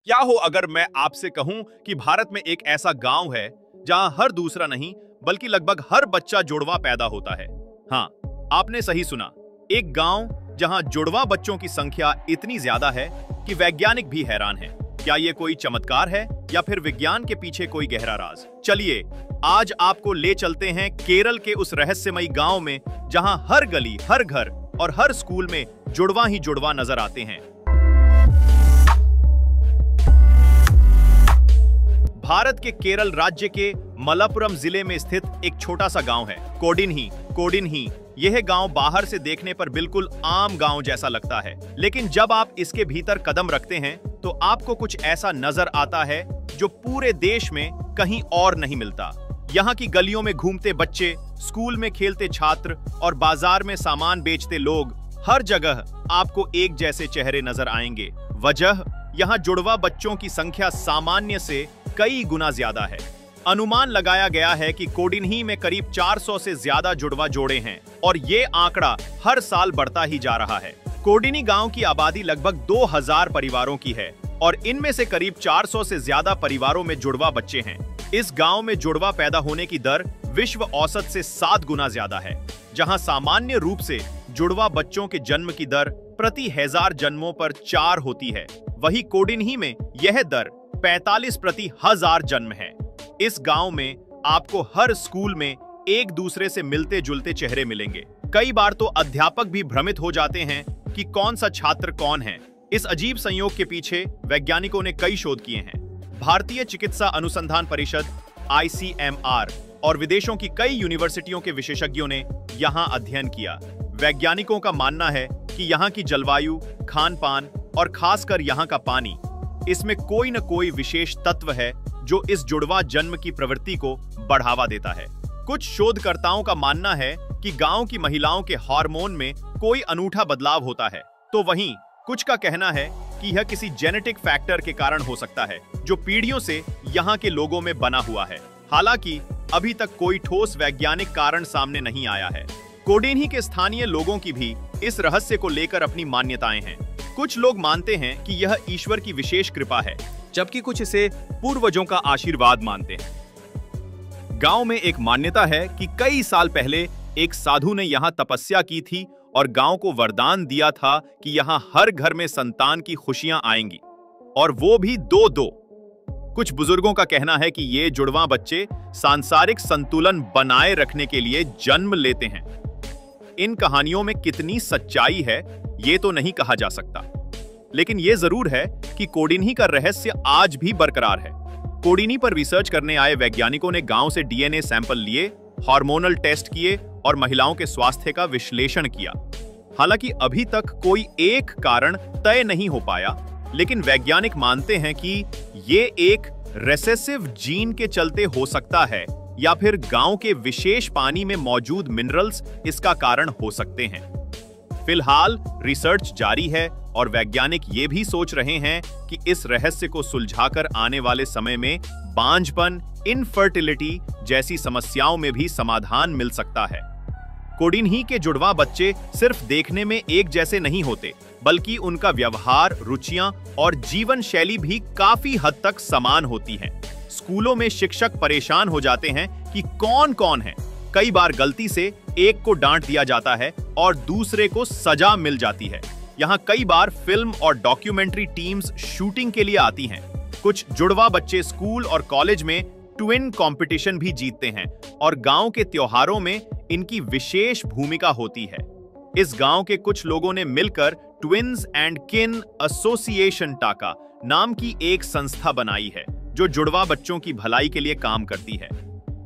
क्या हो अगर मैं आपसे कहूं कि भारत में एक ऐसा गांव है जहां हर दूसरा नहीं बल्कि लगभग हर बच्चा जुड़वा पैदा होता है। हाँ, आपने सही सुना। एक गांव जहां जुड़वा बच्चों की संख्या इतनी ज्यादा है कि वैज्ञानिक भी हैरान हैं। क्या ये कोई चमत्कार है या फिर विज्ञान के पीछे कोई गहरा राज? चलिए आज आपको ले चलते हैं केरल के उस रहस्यमयी गांव में जहां हर गली, हर घर और हर स्कूल में जुड़वा ही जुड़वा नजर आते हैं। भारत के केरल राज्य के मलप्पुरम जिले में स्थित एक छोटा सा गांव है कोडिन्ही। यह गांव बाहर से देखने पर बिल्कुल आम गांव जैसा लगता है, लेकिन जब आप इसके भीतर कदम रखते हैं तो आपको कुछ ऐसा नजर आता है जो पूरे देश में कहीं और नहीं मिलता। यहाँ की गलियों में घूमते बच्चे, स्कूल में खेलते छात्र और बाजार में सामान बेचते लोग, हर जगह आपको एक जैसे चेहरे नजर आएंगे। वजह, यहाँ जुड़वा बच्चों की संख्या सामान्य से कई गुना ज्यादा है। अनुमान लगाया गया है कि कोडिन्ही में करीब 400 से ज्यादा जुड़वा जोड़े हैं और ये आंकड़ा हर साल बढ़ता ही जा रहा है। कोडिन्ही गांव की आबादी लगभग 2000 परिवारों की है और इनमें से करीब 400 से ज्यादा परिवारों में जुड़वा बच्चे हैं। इस गांव में जुड़वा पैदा होने की दर विश्व औसत से 7 गुना ज्यादा है। जहां सामान्य रूप से जुड़वा बच्चों के जन्म की दर प्रति 1000 जन्मों पर 4 होती है, वहीं कोडिन्ही में यह दर 45 प्रति 1000 जन्म है। इस गांव में आपको हर स्कूल में एक दूसरे से मिलते जुलते चेहरे मिलेंगे। कई बार तो अध्यापक भी भ्रमित हो जाते हैं कि कौन सा छात्र कौन है। इस अजीब संयोग के पीछे वैज्ञानिकों ने कई शोध किए हैं। भारतीय चिकित्सा अनुसंधान परिषद ICMR और विदेशों की कई यूनिवर्सिटियों के विशेषज्ञों ने यहाँ अध्ययन किया। वैज्ञानिकों का मानना है कि यहाँ की जलवायु, खान पान और खासकर यहाँ का पानी, इसमें कोई न कोई विशेष तत्व है जो इस जुड़वा जन्म की प्रवृत्ति को बढ़ावा देता है। कुछ शोधकर्ताओं का मानना है कि गांव की महिलाओं के हार्मोन में कोई अनूठा बदलाव होता है, तो वहीं कुछ का कहना है कि यह किसी जेनेटिक फैक्टर के कारण हो सकता है जो पीढ़ियों से यहाँ के लोगों में बना हुआ है। हालांकि अभी तक कोई ठोस वैज्ञानिक कारण सामने नहीं आया है। कोडिन्ही के स्थानीय लोगों की भी इस रहस्य को लेकर अपनी मान्यताएं हैं। कुछ लोग मानते हैं कि यह ईश्वर की विशेष कृपा है, जबकि कुछ इसे पूर्वजों का आशीर्वाद मानते हैं। गांव में एक मान्यता है कि कई साल पहले एक साधु ने यहाँ तपस्या की थी और गांव को वरदान दिया था कि यहाँ हर घर में संतान की खुशियां आएंगी, और वो भी 2-2। कुछ बुजुर्गों का कहना है कि ये जुड़वा बच्चे सांसारिक संतुलन बनाए रखने के लिए जन्म लेते हैं। इन कहानियों में कितनी सच्चाई है ये तो नहीं कहा जा सकता, लेकिन ये जरूर है कि कोडिन्ही का रहस्य आज भी बरकरार है। कोडिन्ही पर रिसर्च करने आए वैज्ञानिकों ने गांव से DNA सैंपल लिए, हार्मोनल टेस्ट किए और महिलाओं के स्वास्थ्य का विश्लेषण किया। हालांकि अभी तक कोई एक कारण तय नहीं हो पाया, लेकिन वैज्ञानिक मानते हैं कि ये एक रेसेसिव जीन के चलते हो सकता है या फिर गांव के विशेष पानी में मौजूद मिनरल्स इसका कारण हो सकते हैं। फिलहाल रिसर्च जारी है और वैज्ञानिक ये भी सोच रहे हैं कि इस रहस्य को सुलझाकर आने वाले समय में बांझपन, इनफर्टिलिटी जैसी समस्याओं में भी समाधान मिल सकता है। कोडिन्ही के जुड़वा बच्चे सिर्फ देखने में एक जैसे नहीं होते, बल्कि उनका व्यवहार, रुचियां और जीवन शैली भी काफी हद तक समान होती हैं। स्कूलों में शिक्षक परेशान हो जाते हैं कि कौन कौन है। कई बार गलती से एक को डांट दिया जाता है और दूसरे को सजा मिल जाती है। यहाँ कई बार फिल्म और डॉक्यूमेंट्री टीम्स शूटिंग के लिए आती हैं। कुछ जुड़वा बच्चे स्कूल और कॉलेज में ट्विन कंपटीशन भी जीतते हैं और गांव के त्योहारों में इनकी विशेष भूमिका होती है। इस गांव के कुछ लोगों ने मिलकर ट्विन्स एंड किन एसोसिएशन टाका नाम की एक संस्था बनाई है जो जुड़वा बच्चों की भलाई के लिए काम करती है।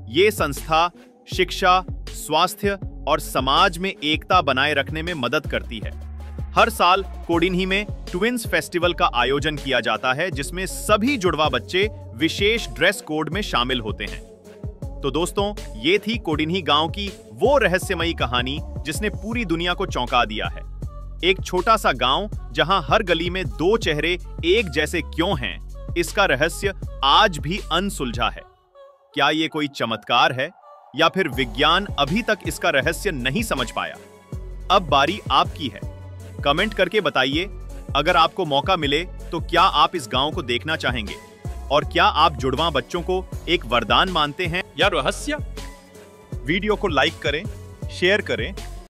ये संस्था शिक्षा, स्वास्थ्य और समाज में एकता बनाए रखने में मदद करती है। हर साल कोडिन्ही में ट्विन्स फेस्टिवल का आयोजन किया जाता है, जिसमें सभी जुड़वा बच्चे विशेष ड्रेस कोड में शामिल होते हैं। तो दोस्तों, ये थी कोडिन्ही गांव की वो रहस्यमयी कहानी जिसने पूरी दुनिया को चौंका दिया है। एक छोटा सा गांव जहां हर गली में 2 चेहरे एक जैसे क्यों हैं, इसका रहस्य आज भी अनसुलझा है। क्या ये कोई चमत्कार है या फिर विज्ञान अभी तक इसका रहस्य नहीं समझ पाया? अब बारी आपकी है। कमेंट करके बताइए। अगर आपको मौका मिले तो क्या आप इस गांव को देखना चाहेंगे? और क्या आप जुड़वां बच्चों को एक वरदान मानते हैं या रहस्य? वीडियो को लाइक करें, शेयर करें